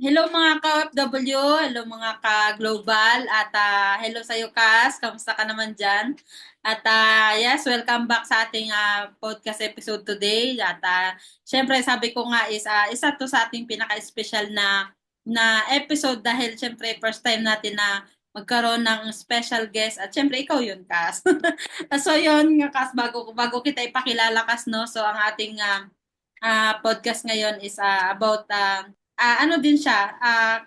Hello mga ka-OFW, hello mga ka-global, at hello sa iyo, Kas. Kamusta ka naman dyan? At yes, welcome back sa ating podcast episode today. At syempre, sabi ko nga is isa to sa ating pinaka-special na episode dahil syempre first time natin na magkaroon ng special guest at syempre ikaw yun, Kas. So yun nga, Kas, bago kita ipakilala, Kas, no? So ang ating podcast ngayon is about ano din siya,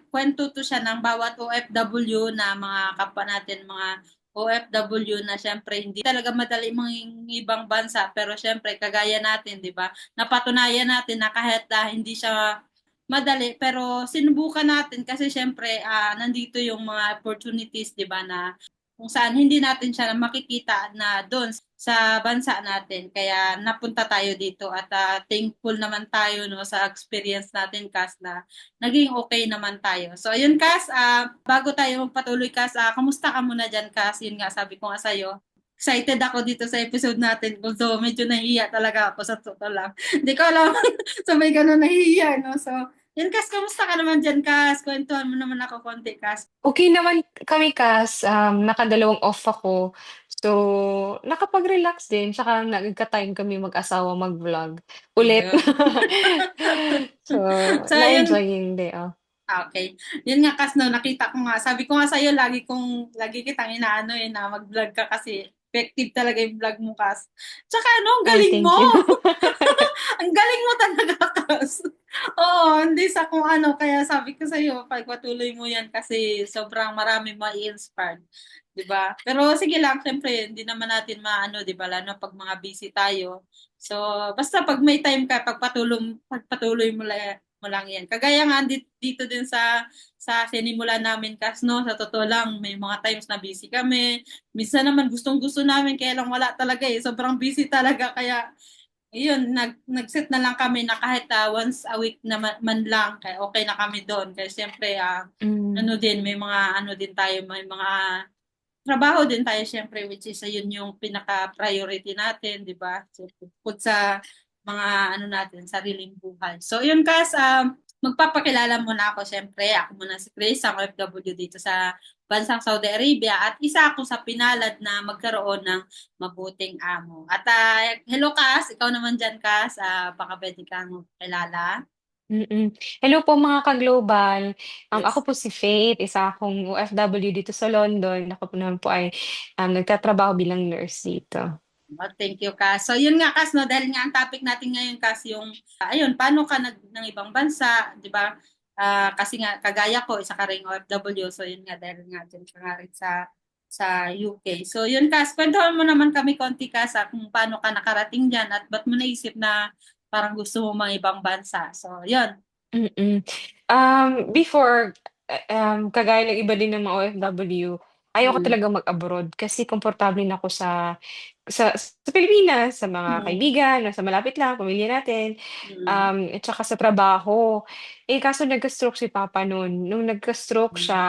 kwento to siya ng bawat OFW na mga kapwa natin, mga OFW na syempre hindi talaga madali mga ibang bansa pero syempre kagaya natin, 'di ba? Napatunayan natin na kahit hindi siya madali pero sinubukan natin kasi syempre nandito yung mga opportunities, 'di ba, na kung saan hindi natin siya makikita na doon sa bansa natin. Kaya napunta tayo dito at thankful naman tayo, no, sa experience natin, Kas, na naging okay naman tayo. So ayun, Kas, bago tayo magpatuloy, Kas, kamusta ka muna dyan, Kas? Yun nga, sabi ko nga sa'yo, excited ako dito sa episode natin. Although medyo nahihiya talaga ako sa totoo lang. Hindi ko alam sa may ganun nahihiya, no? So, yun, Kas, kamusta ka naman dyan, Kas? Kwentuhan mo naman ako konti, Kas. Okay naman kami Kas, nakadalawang off ako. So, nakapag-relax din tsaka nagka-time kami mag-asawa mag-vlog ulit. Ayun. So, So, na-enjoy ayun. yung day off. Okay. Yun nga, Kas, no, nakita ko nga. Sabi ko nga sa'yo, lagi kitang inaano na mag-vlog ka kasi effective talaga yung vlog mo, Kas. Tsaka ano, ang Ay, galing mo! thank you. Ang galing mo talaga, Kas. Oo, hindi sa kung ano. Kaya sabi ko sa'yo, pagpatuloy mo yan kasi sobrang marami ma-inspired. 'Di ba? Pero sige lang, syempre, hindi naman natin maano, 'di ba? Lalo pag mga busy tayo. So, basta pag may time ka, pagpatuloy mo lang yan. Kagaya nga dito din sa sinimula namin, Kas, no? Sa totoo lang, may mga times na busy kami. Minsan naman gustong-gusto namin, kaya lang wala talaga eh. Sobrang busy talaga. Kaya, yun, nag-set na lang kami na kahit once a week na man lang, kaya okay na kami doon. Kaya siyempre, Hmm, ano din, may mga ano din tayo, may mga trabaho din tayo siyempre, which is yun yung pinaka-priority natin, di ba? So, bukod sa mga ano natin, sariling buhay. So yun, Kas, magpapakilala muna ako siyempre. Ako muna si Chris, ang OFW dito sa bansang Saudi Arabia at isa ako sa pinalad na magkaroon ng mabuting amo. At hello, Kas, ikaw naman dyan, Kas, baka pwede kang kilala. Hello po mga ka-global. Ako Yes. po si Faith, isa akong OFW dito sa London. Ako po naman po ay, nagtatrabaho bilang nurse dito. Oh, thank you, Kas. So, yun nga, Kas, no, dahil nga ang topic natin ngayon, Kas, yung, ayun, paano ka ng ibang bansa, di ba? Kasi nga, kagaya ko, isa ka rin OFW, so yun nga, dahil nga, dyan ka nga rin sa UK. So, yun, Kas, kwentuhan mo naman kami konti, Kas, kung paano ka nakarating dyan at ba't mo naisip na parang gusto mo mga ibang bansa. So, yun. Mm. Before, kagaya ng iba din ng mga OFW, ayaw ko Mm. talaga mag-abroad kasi komportable na ako sa Pilipinas, sa mga Mm. kaibigan, nasa malapit lang, pamilya natin, Mm. at saka sa trabaho. Eh, kaso nagka-stroke si papa nun. Nung nagka-stroke Mm. siya,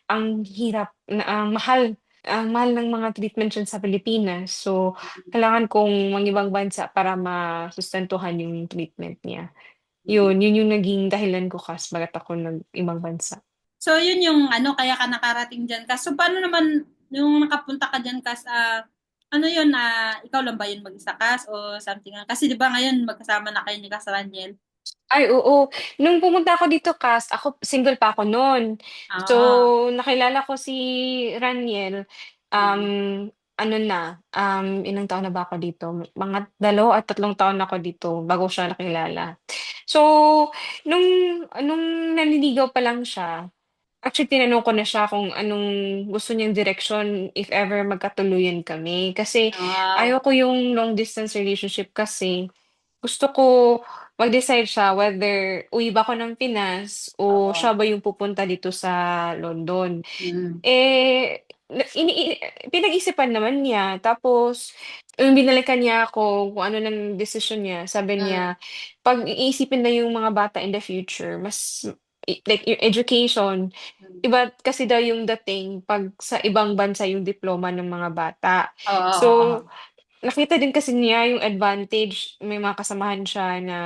ang hirap, ang mahal ng mga treatment diyan sa Pilipinas. So, kailangan kong mangibang bansa para masustentuhan yung treatment niya. Mm. Yun yung naging dahilan ko bakit ako nag-ibang bansa. So, yun yung ano, kaya ka nakarating dyan, Kas. So, paano naman yung nakapunta ka dyan, Kas, ano yun, ikaw lang ba yun mag-isa, Kas, o something? Kasi di ba ngayon magkasama na kayo ni Kas Raniel? Ay, oo. Nung pumunta ako dito ako single pa ako nun. So, Ah, nakilala ko si Raniel, mm, ano na, ilang taon na ba ako dito? Mga 2 at 3 taon ako dito bago siya nakilala. So, nung nung nanliligaw pa lang siya, actually tinanong ko na siya kung anong gusto niyang direksyon if ever magkatuluyan kami. Kasi wow. ayoko yung long distance relationship kasi gusto ko mag-decide siya whether uwi ba ako ng Pinas o Oo. siya ba yung pupunta dito sa London. Mm, Eh, pinag-isipan naman niya tapos nung binalikan niya ako kung ano ng desisyon niya, sabi mm, niya, "'Pag iisipin na yung mga bata in the future mas like yung education, mm. iba kasi daw yung dating 'pag sa ibang bansa yung diploma ng mga bata." Oo, oo, So, oo. nakita din kasi niya yung advantage, may mga kasamahan siya na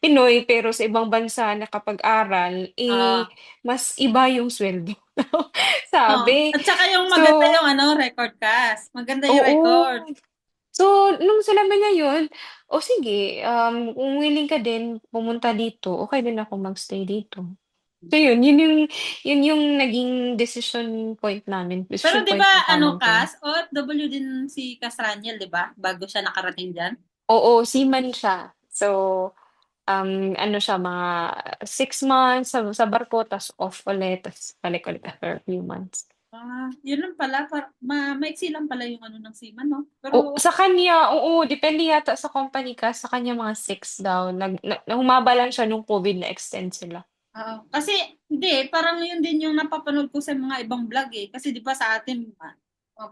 Pinoy pero sa ibang bansa nakapag-aral, Oo. mas iba yung sweldo Oo. sabi. At saka yung So maganda yung record cast. Maganda yung record. oo. So, nung sinabi niya yun, o sige, kung willing ka din pumunta dito, okey din ako mag-stay dito. So yun yung naging decision point namin, Pero decision 'di point ba na tawag dun. OFW din si Cas Raniel, 'di ba? Bago siya nakarating diyan. Oo, seaman siya. So, ano siya mga 6 months sa barko ta's off ulit, ta's balik ulit after a few months. Yun lang pala maiksi lang pala yung ng seaman 'no? O Pero sa kanya, oo, depende yata sa company ka, sa kanya mga 6 daw, humaba lang siya nung COVID na-extend sila. oo, kasi hindi, parang yun din yung napapanood ko sa mga ibang vlog, eh. Kasi 'di ba sa atin, ang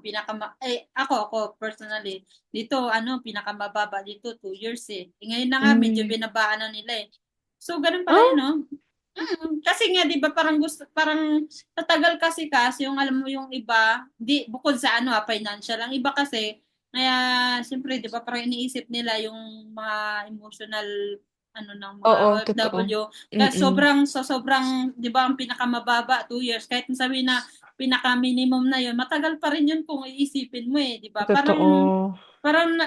ako personally, dito pinakamababa dito 2 years, eh. Ngayon na nga medyo Hmm. binabaan na nila, eh. So gano'n pala yun Ah? 'no? Kasi nga 'di ba parang sa tagal kasi yung alam mo yung iba, bukod sa financial, ang iba kasi kaya siyempre 'di ba parang iniisip nila yung mga emotional ng mga Oo, totoo. OFW. Kaya Mm, sa sobrang 'di ba ang pinakamababa 2 years, kahit sabihin na pinaka-minimum na yun, matagal pa rin yun kung iisipin mo, eh, 'di ba? Parang totoo. parang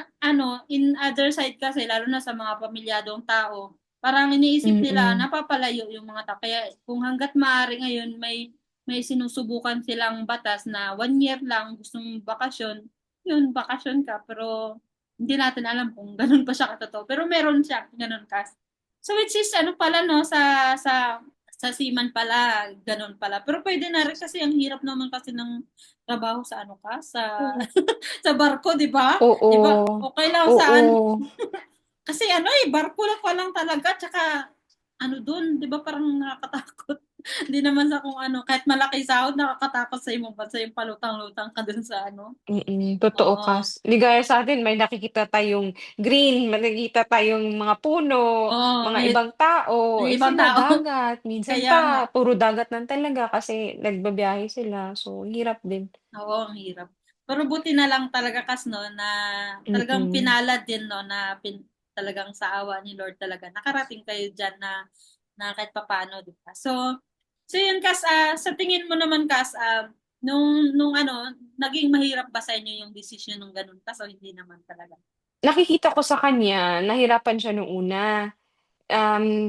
in other side kasi lalo na sa mga pamilyadong tao, parang iniisip nila Mm, napapalayo yung mga tao. Kaya kung hangga't maaari ngayon may sinusubukan silang batas na 1 year lang gustong bakasyon, yun bakasyon ka. Pero hindi natin alam kung ganun pa siya katotoo. Pero meron siya ganun kas. So which is pala 'no, sa seaman pala, ganun pala. Pero pwede na rin kasi ang hirap naman kasi ng trabaho sa sa hmm. sa barko, 'di ba? 'Di ba? Oo, Okey lang saan oo, kasi barko lang pa lang talaga, tsaka dun 'di ba parang nakakatakot. Hindi naman sa kung kahit malaki sahod nakakatakot sa ibang bansa yung palutang-lutang ka dun sa totoo oo, kas 'di gaya sa'tin may nakikita tayong green, may nakikita tayong mga puno, oo, mga ibang tao, may ibang sila tao. dagat, minsan Kaya nga, pa puro dagat lang talaga kasi nagbibiyahe sila, so ang hirap din. oo, ang hirap. Pero buti na lang talaga 'no, na talagang Mm. pinalad din 'no, na talagang sa awa ni Lord talaga nakarating kayo diyan na kahit papaano, 'di ba? So yun sa tingin mo naman nung naging mahirap ba sa inyo yung desisyon nung gano'n o hindi naman talaga? Nakikita ko sa kanya nahirapan siya nung una.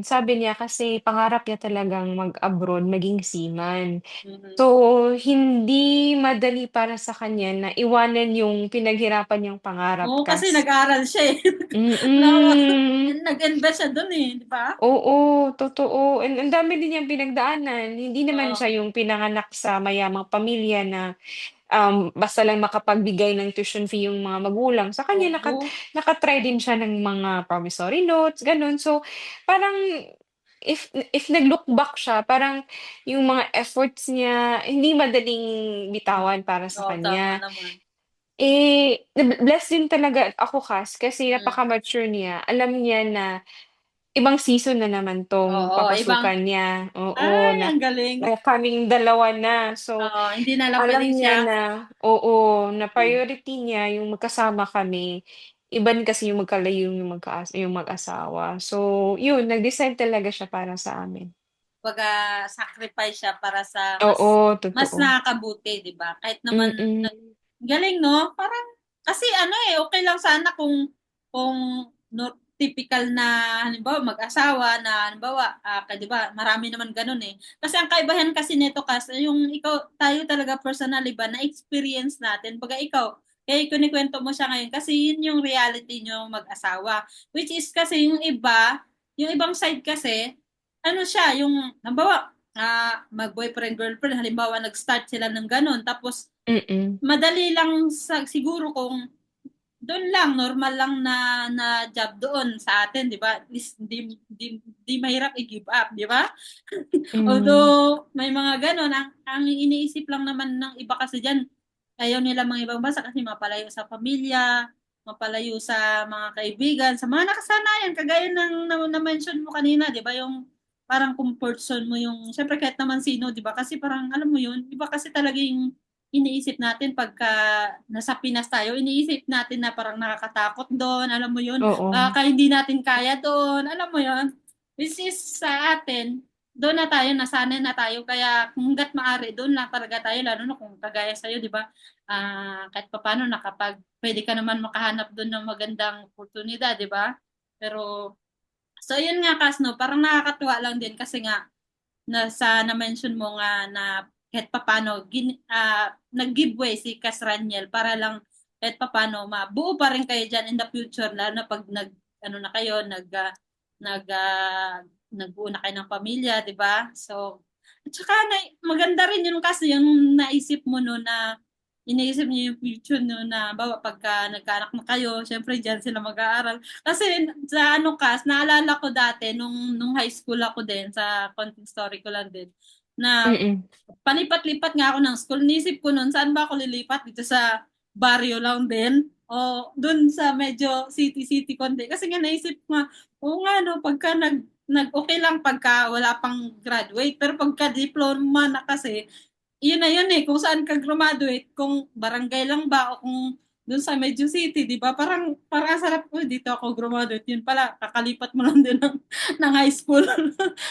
Sabi niya kasi pangarap niya talagang mag-abroad, maging seaman. Mm. So, hindi madali para sa kanya na iwanan yung pinaghirapan niyang pangarap Oo, kasi kas nag-aaral siya, eh. Naka mm. nag-invest siya dun, eh, 'di ba? Oo, totoo and ang dami din niyang pinagdaanan. Hindi naman Oo, siya yung pinanganak sa mayamang pamilya na, basta lang makapagbigay ng tuition fee yung mga magulang. Sa kanya oo, naka-try din siya ng mga promissory notes, gano'n. So, parang if nag-look back siya, parang yung mga efforts niya hindi madaling bitawan para sa oo, tama kanya. naman. Bless din talaga ako kasi Hmm, napaka-mature niya. Alam niya na ibang season na naman 'tong oo, papasukan niya, oo, ay na ang galing. na kaming dalawa na. So, Oo, hindi na lang alam puwedeng niya siya. na oo, na Hmm, priority niya yung magkasama kami. Iba din kasi yung magkalayo yung mag-asawa. So, yun nag-decide talaga siya para sa amin. kumbaga sacrifice siya para sa Oo, mas totoo. nakakabuti, 'di ba? Kahit naman Mm, galing 'no? Parang kasi okey lang sana kung typical na halimbawa mag-asawa na halimbawa, 'di ba marami naman gano'n, eh. Kasi ang kaibahan kasi nito yung tayo talaga personally ba na-experience natin. Kumbaga ikaw, kaya kinukuwento mo siya ngayon kasi yun yung reality niyong mag-asawa. Which is kasi yung ibang side kasi siya yung halimbawa, mag-boyfriend, girlfriend halimbawa nag-start sila ng gano'n tapos mm, madali lang siguro kung do'n lang, normal lang na job doon sa atin, 'di ba? At least di mahirap i-give up, 'di ba? hmm, Although may mga gano'n, ang iniisip lang naman ng iba kasi diyan, ayaw nila ibang bansa kasi mapalayo sa pamilya, mapalayo sa mga kaibigan, sa mga nakasanayan kagaya ng na-mention mo kanina, 'di ba, yung parang comfort zone mo yung siyempre kahit naman sino, 'di ba? Kasi parang alam mo 'yun, iba kasi talaga yung iniisip natin pagka nasa Pinas tayo, iniisip natin na parang nakakatakot doon, alam mo yun, Oo. baka hindi natin kaya doon, alam mo yun. Which is sa atin, doon na tayo, nasanay na tayo, kaya hanggat maaari, doon lang talaga tayo, lalo na kung kagaya sa'yo, di ba? Kahit papaano, pwede ka naman makahanap doon ng magandang oportunidad, di ba? Pero, so yun nga, Kas, no, parang nakakatuwa lang din kasi nga, na-mention mo nga na kahit papano nag-giveaway si Kas Raniel para lang kahit papano mabuo pa rin kayo diyan in the future, lalo na pag ano na kayo nag nagbuo na kayo ng pamilya, di ba? So at saka maganda rin yun kasi yung naisip mo no na iniisip niyo yung future no na bawa pagka nagkaanak na kayo, syempre diyan sila mag-aaral. Kasi sa ano Kas, naalala ko dati nung high school ako din, sa konting story ko lang din, na Mm. palipat-lipat nga ako ng school. Nisip ko noon, saan ba ako lilipat? Dito sa barrio lang din? O dun sa medyo city-city konti? Kasi nga naisip ko nga, oo nga no, pagka okay lang pagka wala pang graduate. Pero pagka diploma na kasi, yun na yun eh, kung saan ka graduate, kung barangay lang ba o kung doon sa medyo city, di ba? Parang sarap ko, dito ako graduate. Yun pala, kakalipat mo lang din ng high school,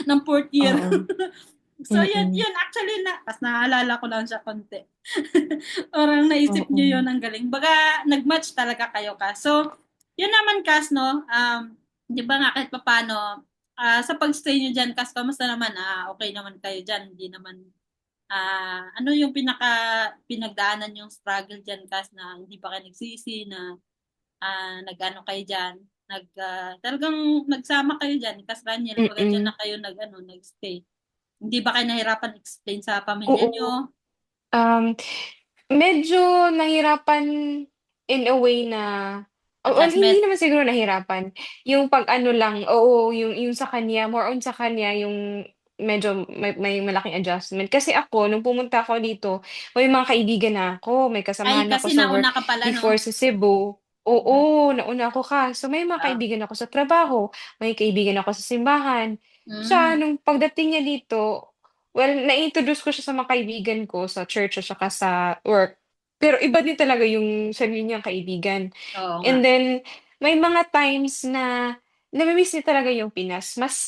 ng fourth year. Oo. So, Mm. yun actually tas naalala ko lang siya konti. Parang naisip niyo yun, Oo. ang galing. Baga, nag-match talaga kayo ka. So, yun naman, Kas, no? Di ba nga kahit papano, sa pag-stay nyo dyan, Kas, kamusta naman? Okay naman kayo dyan. Hindi naman ano yung pinagdaanan yung struggle dyan, Kas, na hindi pa kayo nagsisi, na nag-ano kayo dyan, talagang nagsama kayo dyan, Kas Raniel, baga dyan Mm. na kayo nag-stay. Hindi ba kayo nahirapan explain sa pamilya Oo. nyo? Um, Medyo nahirapan in a way na well, Adjustment? hindi naman siguro nahirapan, yung pag-ano lang, oo, yung sa kanya, more on sa kanya yung medyo may malaking adjustment. Kasi ako nung pumunta ako dito, may mga kaibigan na ako, may Ay, kasamahan ako kasi sa nauna work ka pala, no? before sa Cebu. Oo, Mm. nauna ako so may mga Ah. kaibigan ako sa trabaho, may kaibigan ako sa simbahan. Siya Mm. nung pagdating niya dito, well, na-introduce ko siya sa mga kaibigan ko sa church at saka sa work. Pero iba din talaga yung sarili niyang kaibigan. Oo nga. And then may mga times na nami-miss niya talaga yung Pinas. Mas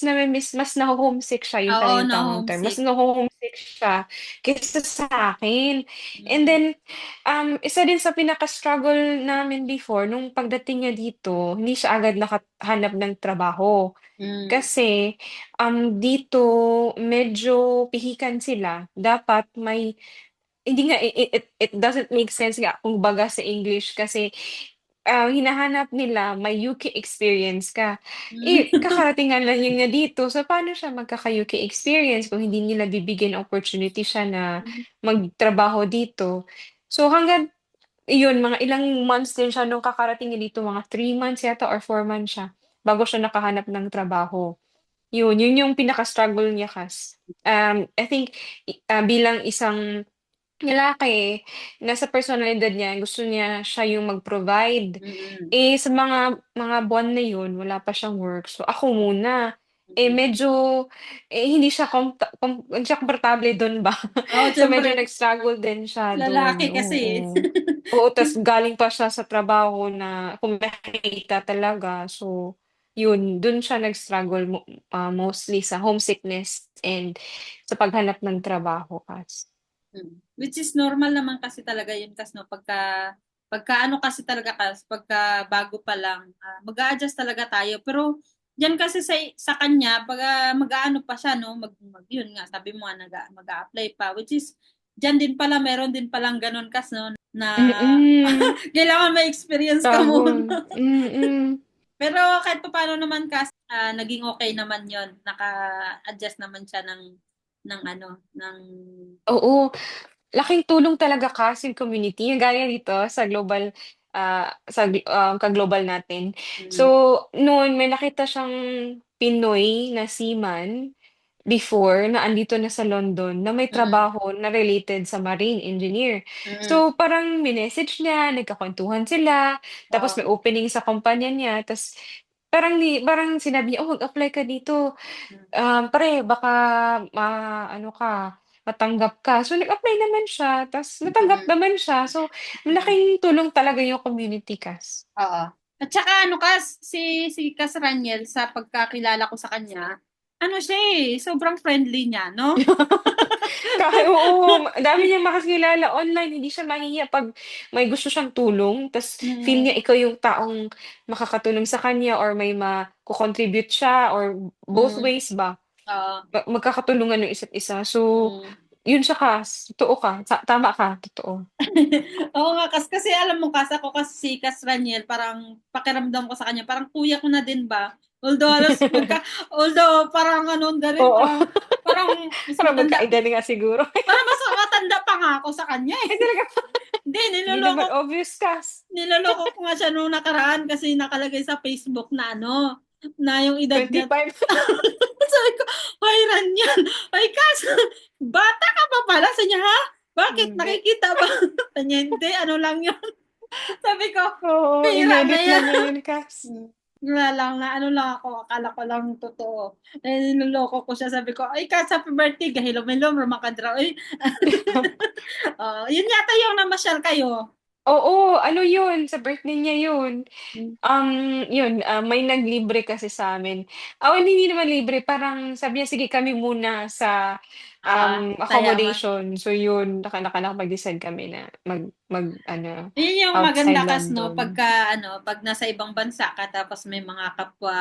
naho-homesick siya, yun Oo, pala yung na tamang term. Mas homesick. naho-homesick siya kaysa sa akin. And Mm. then, isa din sa pinaka-struggle namin before, nung pagdating niya dito, hindi siya agad nakahanap ng trabaho. Mm. Kasi, dito medyo pihikan sila. Dapat may hindi nga it doesn't make sense nga kumbaga sa English kasi, hinahanap nila may UK experience ka. Eh, Mm. kakarating nga lang niya dito, so paano siya magkaka-UK experience kung hindi nila bibigyan opportunity siya na magtrabaho dito. So hangga't iyon mga ilang months din siya nung kakarating niya dito, mga 3 months yata or 4 months siya bago siya nakahanap ng trabaho. Yun yung pinaka-struggle niya I think bilang isang lalaki, nasa personalidad niya gusto niya siya yung mag-provide. Mm. Eh, sa mga buwan na yun wala pa siyang work, so ako muna. Eh, Mm. medyo, hindi siya komportable dun ba. Oo, So, medyo syempre, nag-struggle din siya lalaki dun, kasi. oo. Oo, tas galing pa siya sa trabaho na kumikita talaga. So, yun, dun siya nag-struggle mostly sa homesickness and sa paghanap ng trabaho Which is normal naman kasi talaga yun kasi no, pagka ano kasi talaga kasi pagka bago pa lang, mag-a-adjust talaga tayo. Pero diyan kasi sa kanya pag mag-aano pa siya no, yun nga sabi mo nga mag-a-apply pa, which is diyan din pala meron din palang ganun kas no na Mm. kailangan may experience ka muna. Tawon, mm. Pero kahit pa paano naman kas naging okay naman yon, naka-adjust naman siya ng ano ng Oo, laking tulong talaga kasi yung community, yung gaya dito sa global, ka-global natin. So, mm, noon may nakita siyang Pinoy na seaman before na andito na sa London na may mm, trabaho na related sa marine engineer. mm, So, parang minessage niya, nagkakuwentuhan sila, tapos may oo. opening sa kumpanya niya, ta's parang sinabi niya, "Oh, mag-apply ka dito, Mm. pre baka ma-ano ka." matanggap ka. So, nag-apply naman siya ta's natanggap Mm. naman siya. So, Mm. malaking tulong talaga yung community Cas. Oo. At saka ano Kas, si Kas Raniel sa pagkakilala ko sa kanya, ano siya sobrang friendly niya, no? Oo, ang dami niyang makakilala online, hindi siya mahihiya 'pag may gusto siyang tulong ta's feel niya Mm. ikaw yung taong makakatulong sa kanya or may mako-contribute siya or both Mm. ways ba, Oo. magkakatulungan yung isa't isa. So, Mm. yun siya Cas, totoo ka, tama ka, totoo. Oo nga kasi alam mo Kas, ako kasi si Kas Raniel parang pakiramdam ko sa kanya parang kuya ko na din ba? Although parang ano na rin, Oo, parang mas parang matanda, magkaedad nga siguro. parang mas matanda pa nga ako sa kanya Ay talaga Hindi, hindi naman obvious Cas, niloloko ko nga siya nung nakaraan kasi nakalagay sa Facebook na ano, na yung edad niya. 25. Sabi ko, "Ay, Raniel, ay kaso bata ka pa pala." Sabi niya, "Ha? Bakit Hindi, nakikita ba?" Sabi niya, "Hindi, ano lang yun." Sabi ko, oo, "Bihira na inedit lang yan." niya yun Cas. Wala lang na ano lang ako, akala ko lang totoo. Eh, niloloko ko siya. Sabi ko, "Ay, Kat, happy birthday. Gahilom-hilom, rumakadra." Uy, yun yata yung namasyal kayo. Oo, ano yun, sa birthday niya yun. Hmm. Yun, may naglibre kasi sa'min. Well, hindi naman libre, parang sabi niya, "Sige kami muna sa, Saya man. accommodation." So yun, nakapag-decide kami na mag-ano, Yun yung outside maganda no, London. pagka ano, 'pag nasa ibang bansa ka tapos may mga kapwa,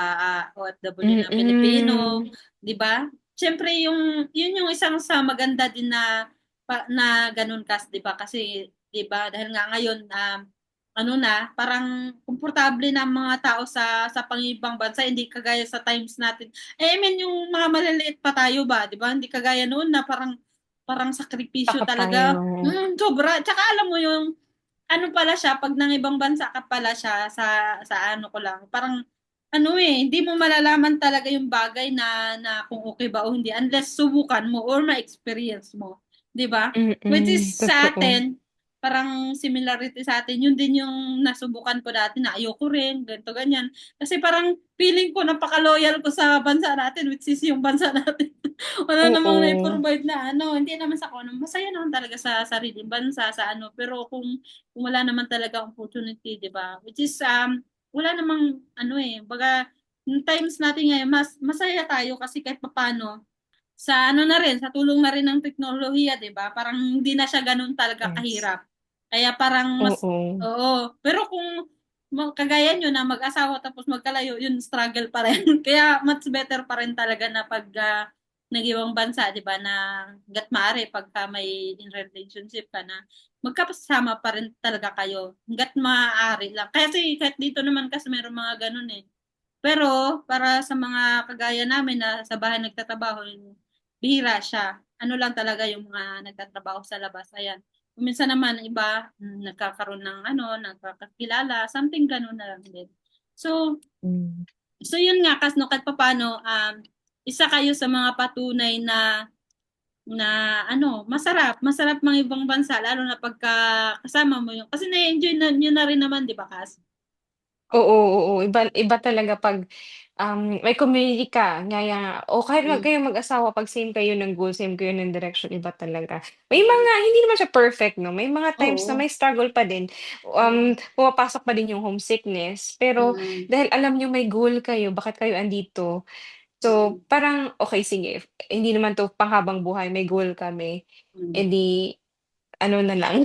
OFW na Pilipino, Mm, 'di ba? Siyempre yun yung isang sa maganda din na na gano'n 'di ba? Kasi 'di ba dahil nga ngayon, ano na, parang komportable na ang mga tao sa pang-ibang bansa, hindi kagaya sa times natin. I mean yung mga maliliit pa tayo ba, 'di ba? Hindi kagaya noon na parang parang sakripisyo takot tayo, talaga. Sobra. Tsaka alam mo yung ano pala siya, 'pag nang ibang bansa ka pala siya sa ano ko lang, parang ano, hindi mo malalaman talaga yung bagay na kung okay ba o hindi unless subukan mo or ma-experience mo, 'di ba? Which is sa totoo. atin, parang similarity sa atin, yun din yung nasubukan ko dati na ayoko rin, ganito, ganyan. Kasi parang feeling ko napaka-loyal ko sa bansa natin, which is yung bansa natin. Wala namang Oo, nai-provide na ano, hindi naman sa kung ano, masaya naman talaga sa sariling bansa, sa ano, pero kung wala naman talaga opportunity, 'di ba? Which is wala namang ano baga yung times natin ngayon mas masaya tayo kasi kahit papaano sa ano na rin, sa tulong na rin ng teknolohiya, 'di ba? Parang hindi na siya ganoon talaga yes. kahirap. Kaya parang mas Oo, oo, pero kung kagaya nyo na mag-asawa tapos magkalayo, yun struggle pa rin. Kaya much better pa rin talaga na pag nag-ibang bansa, 'di ba, na hangga't maaari pagka may in relationship ka na magkasama pa rin talaga kayo. Hangga't maaari lang. Kasi kahit dito naman kasi meron mga ganun Pero para sa mga kagaya namin na sa bahay nagtatrabaho, bihira siya. Ano lang talaga yung mga nagtatrabaho sa labas. Ayan. Kung minsan naman iba, nagkakaroon ng ano, nagkakakilala, something ganun na lang din. So, hmm. so yun nga kas no kahit papaano isa kayo sa mga patunay na ano, masarap mga ibang bansa lalo na pagka kasama mo yung kasi na-enjoy na niyo na rin naman, 'di ba, Kas? Oo, oo, iba iba talaga 'pag, may community ka gaya o kahit Mm. kayong mag-asawa 'pag same kayo ng goal, same kayo ng direction, iba talaga. May Mm. mga hindi naman siya perfect 'no, may mga times na Oo. may struggle pa din, Mm. pumapasok pa din yung homesickness, pero Mm. dahil alam niyo may goal kayo, bakit kayo andito, so Mm. parang, okey sige, hindi naman 'to panghabang buhay, may goal kami, Mm. eh, di ano na lang,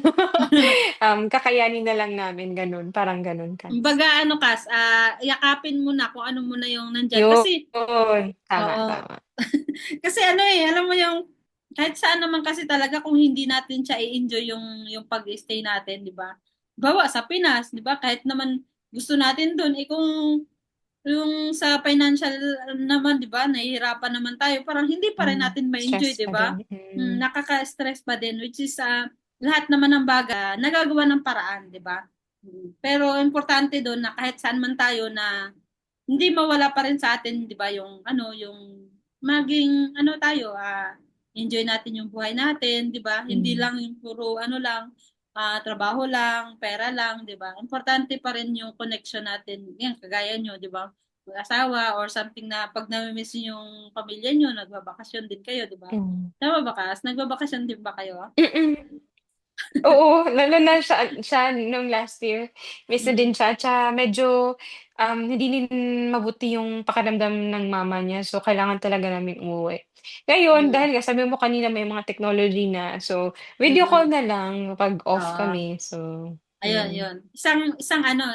kakayanin na lang namin gano'n, parang gano'n Kats. Kumbaga ano Kas, yakapin mo na kung ano mo na yung nandiyan. Yun, Kasi, tama, oo. tama. Kasi ano alam mo yung, kahit saan naman kasi talaga kung hindi natin siya i-enjoy yung pag-stay natin, di ba? Bawa sa Pinas, di ba? Kahit naman gusto natin dun, kung yung sa financial naman, di ba? Nahihirapan naman tayo. Parang hindi pa rin natin Stress ma-enjoy, di pa ba? din, Nakaka-stress pa din, which is lahat naman ng bagay, nagagawa ng paraan, di ba? Pero importante doon na kahit saan man tayo na hindi mawala pa rin sa atin, 'di ba, yung ano, yung maging ano tayo, enjoy natin yung buhay natin, 'di ba? Hindi hmm. lang yung puro ano lang, trabaho lang, pera lang, 'di ba? Importante pa rin yung connection natin. Yan, kagaya nyo, 'di ba? mag-asawa or something na 'pag nami-miss niyo yung pamilya niyo, nagbabakasyon din kayo, 'di ba? Hmm. Tama ba, Cass? Nagbabakasyon din ba kayo? Mm. Oo, lalo na siya nung last year, miss na Mm. din siya at saka medyo, hindi din mabuti yung pakiramdam ng mama niya so kailangan talaga naming umuwi. Ngayon Mm. dahil nga sabi mo kanina may mga technology na, so video call Mm. na lang 'pag off Oo. kami so Ayun, yun. yun.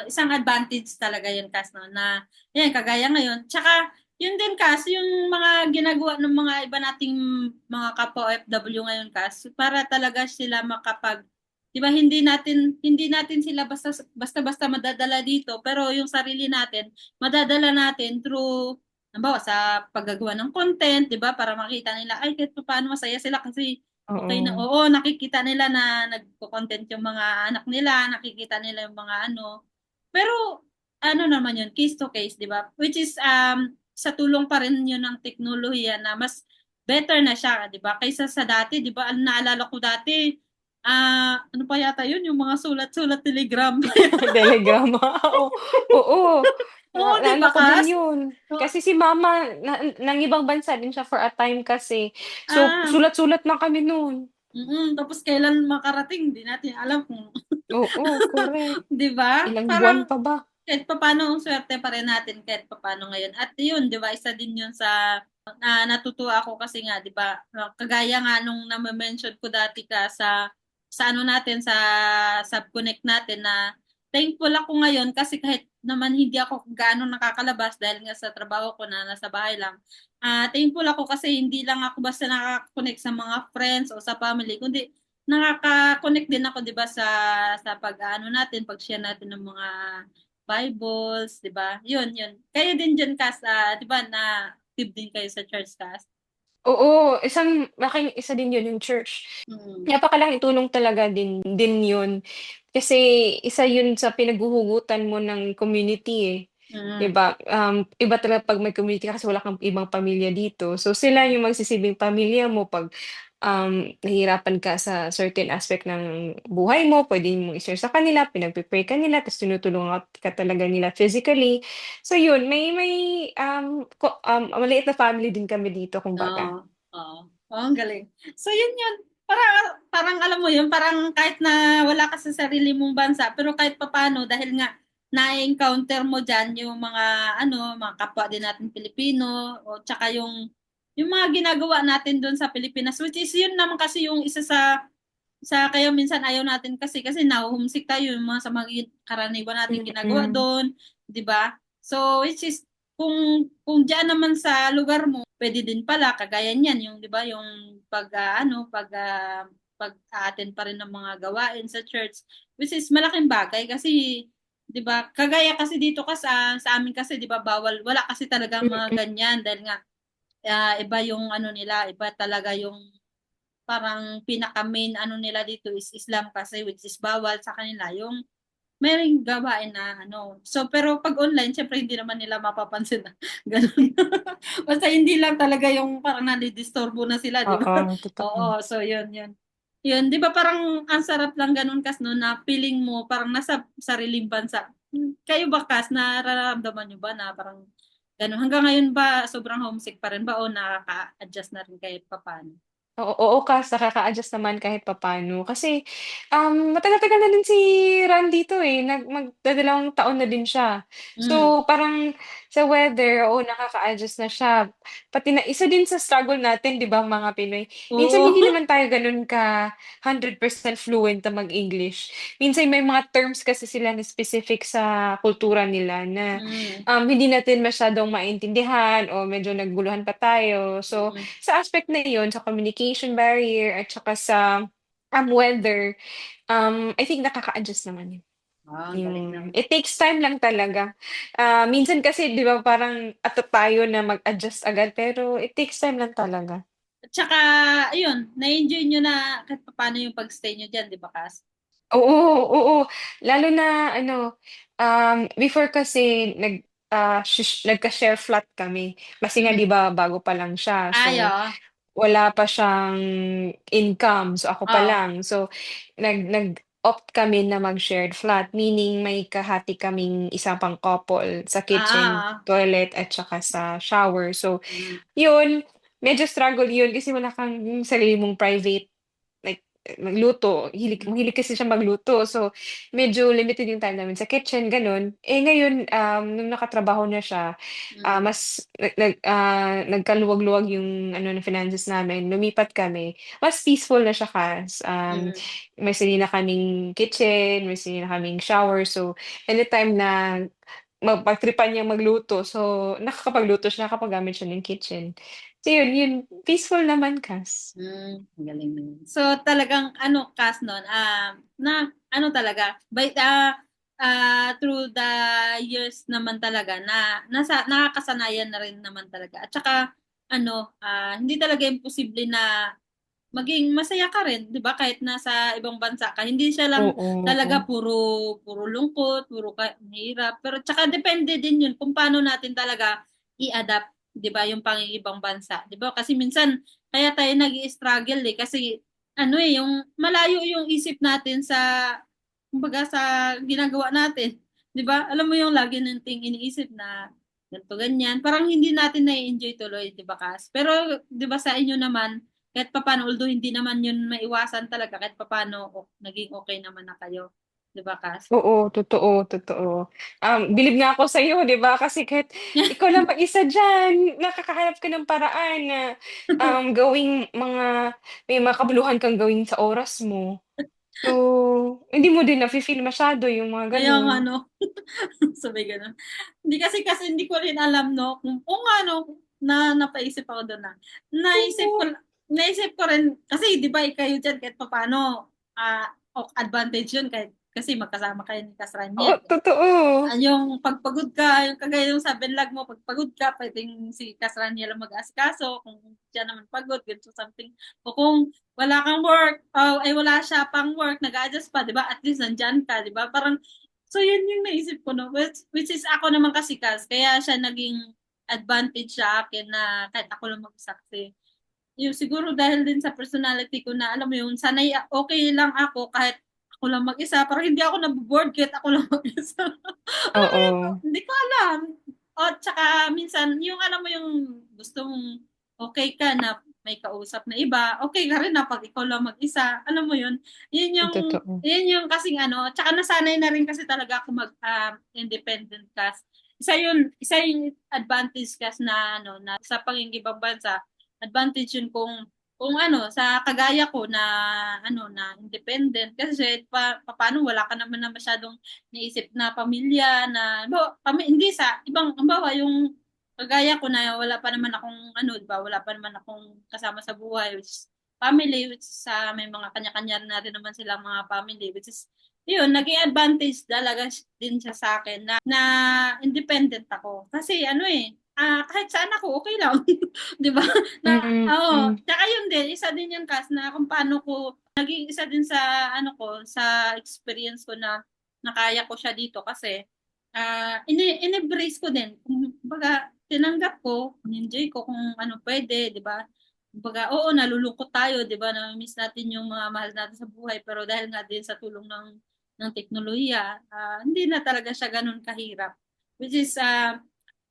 Isang advantage talaga yun, Cas, no, na, yan, kagaya ngayon. Tsaka, yun din, Cas, yung mga ginagawa ng mga iba nating mga kapwa OFW ngayon, Cas, para talaga sila makapag, di ba, hindi natin sila basta-basta madadala dito, pero yung sarili natin, madadala natin through, halimbawa, sa paggagawa ng content, di ba, para makita nila, ay, kahit paano masaya sila kasi okay na, Oo, oo, nakikita nila na nagko-content yung mga anak nila, nakikita nila yung mga ano. Pero ano naman yun, case to case, 'di ba? Which is sa tulong pa rin yun ng teknolohiya na mas better na siya, 'di ba? Kaysa sa dati, 'di ba? Ang naalala ko dati, ano pa yata yun, yung mga sulat-sulat telegram. telegrama, oo, oo, Oo, 'di naano ba, ko din Kas? yun. Oo. Kasi si mama ng ibang bansa din siya for a time kasi, so Ah, sulat-sulat lang kami nun. tapos kailan makarating, hindi natin alam kung Oo, correct. 'di ba? Ilang buwan Parang pa ba? kahit papaano ang swerte pa rin natin kahit papaano ngayon. At yun, 'di ba, isa din yun sa na natutuwa ako kasi nga, 'di ba, kagaya nga nung na-mention ko dati ka sa ano natin sa connect natin na thankful ako ngayon kasi kahit naman hindi ako gaano nakakalabas dahil nga sa trabaho ko na nasa bahay lang. Thankful ako kasi hindi lang ako basta nakaka-connect sa mga friends o sa family, kundi nakaka-connect din ako, 'di ba, sa pag-aano natin, pag-share natin ng mga Bibles, 'di ba? Yun, yun. Kayo din diyan, Kas, 'di ba, na active din kayo sa church, Kas? Oo, malaking isa din yun yung church. Mm. Napakalaking tulong talaga din yun. Kasi isa yun sa pinaghuhugutan mo ng community, eh, 'di Mm. ba? Iba talaga 'pag may community ka kasi wala kang ibang pamilya dito. So, sila yung magsisilbing pamilya mo 'pag, nahihirapan ka sa certain aspect ng buhay mo, puwede mong i-share sa kanila, pinagpe-pray ka nila, ta's tinutulungan ka talaga nila physically. So yun, may, maliit na family din kami dito Oo, kumbaga. oo. Oo, ang galing. So yun yun, parang parang alam mo yun, parang kahit na wala ka sa sarili mong bansa, pero kahit papaano dahil nga na-encounter mo diyan yung mga ano, mga kapwa din natin Pilipino o tsaka yung mga ginagawa natin doon sa Pilipinas, which is yun naman kasi yung isa sa kaya minsan ayaw natin kasi naho-homesick tayo yung mga sa mga karaniwan nating ginagawa Mm. doon, 'di ba? So which is kung diyan naman sa lugar mo, pwede din pala kagaya niyan yung 'di ba yung pag-attend pa rin ng mga gawain sa church, which is malaking bagay kasi 'di ba? Kagaya kasi dito sa amin kasi 'di ba bawal, wala kasi talaga mga Mm. ganyan dahil nga iba yung ano nila, iba talaga yung parang pinaka-main ano nila dito is Islam kasi, which is bawal sa kanila yung may gawain na ano. So, pero pag online, syempre hindi naman nila mapapansin na gano'n. Basta hindi lang talaga yung parang nadidisturbo na sila, di ba? Oo, totoo. Oo, so yun, yun. Yun, di ba parang ang sarap lang ganun, Kas, no, na feeling mo parang nasa sariling bansa. Kayo ba, Kas, nararamdaman nyo ba na parang ganun? Hanggang ngayon ba sobrang homesick pa rin ba o nakaka-adjust na rin kahit papaano? Oo, Kas, nakaka-adjust naman kahit papaano. Kasi, matagal-tagal na din si Ran dito, eh, magdadalawang taon na din siya. Mm. So, parang sa weather, oo, nakaka-adjust na siya. Pati na isa din sa struggle natin, 'di ba, mga Pinoy, minsan Oo. hindi naman tayo gano'n ka 100% fluent na mag-English. Minsan may mga terms kasi sila na specific sa kultura nila na, Mm. hindi natin masyadong maintindihan o medyo naguguluhan pa tayo. So, Mm. sa aspect na yun, sa communication barrier at saka sa, weather, I think nakaka-adjust naman yun. Ang galing naman. It takes time lang talaga. Minsan kasi 'di ba parang atat tayo na mag-adjust agad pero it takes time lang talaga. At saka ayun, na-enjoy niyo na kahit papaano yung pag-stay niyo diyan, 'di ba, Kas? Oo, lalo na ano, before kasi nagka-share flat kami kasi nga 'di Mm. ba bago pa lang siya Ay, so oo. wala pa siyang income, so ako pa Oo. lang. So, opt kami na mag-shared flat, meaning may kahati kaming isa pang couple sa kitchen, Ah, toilet at saka sa shower. So mm, yun, medyo struggle yun kasi wala kang sarili mong private, like magluto, mahilig kasi siya magluto. So medyo limited yung time namin sa kitchen, gano'n. Eh, ngayon, nung nakatrabaho na siya, mm, mas nagkaluwag-luwag yung ano na finances namin, lumipat kami. Mas peaceful na siya kas, mm. may sarili na kaming kitchen, may sarili na kaming shower. So anytime na pagtripan niyang magluto, so nakakapagluto siya, nakakapaggamit siya ng kitchen. So yun peaceful naman kas. Ang galing naman. So talagang ano Cas nun, na ano talaga through the years naman talaga na nakakasanayan na rin naman talaga. At saka ano, hindi talaga imposible na maging masaya ka rin, 'di ba? Kahit nasa ibang bansa ka. Hindi siya lang Oo, talaga puro puro lungkot, puro hirap. Pero tsaka depende din 'yun kung paano natin talaga i-adapt, 'di ba, yung pangingibang bansa, 'di ba? Kasi minsan kaya tayo nag-i-struggle eh kasi ano eh yung malayo yung isip natin sa kumbaga sa ginagawa natin, 'di ba? Alam mo yung lagi nating iniisip na ganito ganyan. Parang hindi natin na-enjoy tuloy, 'di ba, Kas? Pero 'di ba sa inyo naman kahit papaano, although hindi naman yun maiwasan talaga, kahit papaano naging okay naman na kayo. 'Di ba, Kas? oo, totoo, totoo. Bilib nga ako sa'yo 'di ba, kasi kahit ikaw lang mag-isa diyan, nakakahanap ka ng paraan na, gawing may mga kabuluhan kang gawin sa oras mo. So, hindi mo din nafi-feel masyado yung mga Kaya nga gano'n. 'no, sabay gano'n. Hindi kasi hindi ko rin alam 'no, kung oo nga 'no, napaisip ako do'n na. Naisip Oo, ko naisip ko rin kasi 'di ba kayo diyan kahit papaano, advantage 'yun kahit kasi magkasama kayo ni Kas oo, Raniel. totoo. Yung pagpagod ka, yung kagaya yung sabi lag mo, pagpagod ka, pwedeng si Kasrania lang mag-asikaso, kung siya naman pagod, ganito something. O kung wala kang work, ay wala siya pang work, nag-adjust pa, di ba? At least nandyan ka, di ba? Parang, so yun yung naisip ko, no? Which is ako naman kasi kaya siya naging advantage sa akin na kahit ako lang mag-isa kasi yung siguro dahil din sa personality ko na alam mo yun, sanay okay lang ako kahit ako lang mag-isa. Parang hindi ako naboboard kahit ako lang mag-isa. Alam mo yun, Oo, hindi ko alam. O, tsaka minsan, yung alam mo yung gusto mong okay ka na may kausap na iba, okay ka rin na pag ikaw lang mag-isa. Alam mo yun, totoo. yun yung kasing ano, tsaka nasanay na rin kasi talaga ako independent kas. Isa yung advantage kas na ano, na sa pangingibang bansa advantage yun kung ano sa kagaya ko na ano na independent kasi paano wala ka naman na masyadong naisip na pamilya na hindi sa ibang bawa yung kagaya ko na wala pa naman akong ano di ba wala pa naman akong kasama sa buhay which is family which is may mga kanya-kanya na rin naman sila mga family which is yun, naging advantage talaga din siya sa akin na independent ako. Kasi ano eh, kahit saan ako, okay lang. 'Di ba? Oo, Mm, tsaka yun din, isa din yung Kas na kung paano ko, naging isa din sa, ano ko, sa experience ko na nakaya ko siya dito kasi, in-embrace ko din. Kumbaga, tinanggap ko, enjoy ko kung ano pwede, di ba? Kumbaga, oo, nalulungkot tayo, di ba? Na-miss natin yung mga mahal natin sa buhay, pero dahil nga din sa tulong ng teknolohiya, hindi na talaga siya ganun kahirap. Which is,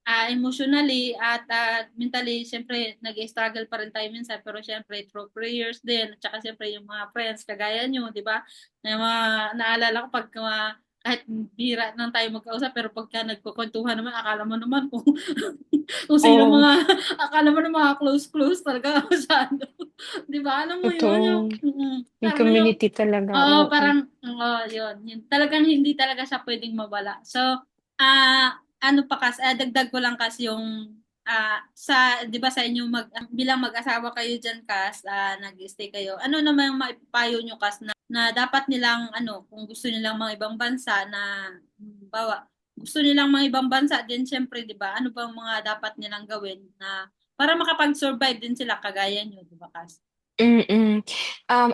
emotionally at mentally, syempre, nag-struggle pa rin tayo minsan, pero syempre, through prayers din, at saka syempre, yung mga friends, kagaya nyo, di ba? Na mga, naalala ko pag kahit bira lang tayo magkausap, pero pagka nagkukwentuhan naman, akala mo naman kung, kung sino oo, mga, akala mo na mga close-close talaga masyado. Di ba? Alam mo yun, yung, totoo. May parang yung, community talaga, oo, oo. parang, yun. Talagang hindi talaga siya pwedeng mawala. So, ano pa kasi, dagdag ko lang kasi yung, sa, di ba sa inyo, bilang mag-asawa kayo dyan, Kas, nag-stay kayo, ano naman yung maipapayo nyo, Kas, na dapat nilang, ano, kung gusto nilang mga ibang bansa na, bawa, gusto nilang mga ibang bansa din, syempre, di ba, ano bang mga dapat nilang gawin na, para makapag-survive din sila kagaya nyo, di ba, Kas? Mm.